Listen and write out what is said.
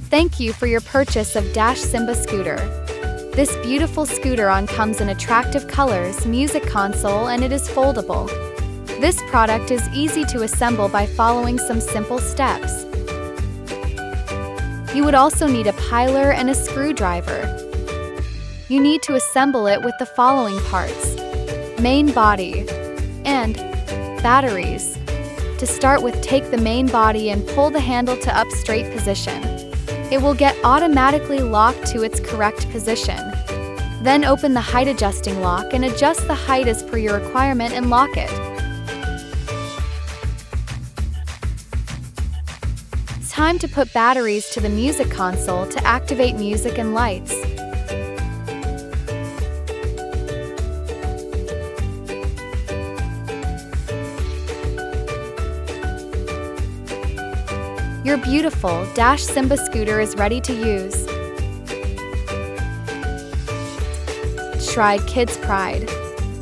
Thank you for your purchase of Simba scooter. This beautiful scooter comes in attractive colors, music console, and it is foldable. This product is easy to assemble by following some simple steps. You would also need a piler and a screwdriver. You need to assemble it with the following parts: main body and batteries. To start with, take the main body and pull the handle to up straight position. It will get automatically locked to its correct position. Then open the height adjusting lock and adjust the height as per your requirement and lock it. It's time to put batteries to the music console to activate music and lights. Your beautiful Simba scooter is ready to use. Stride Kids Pride.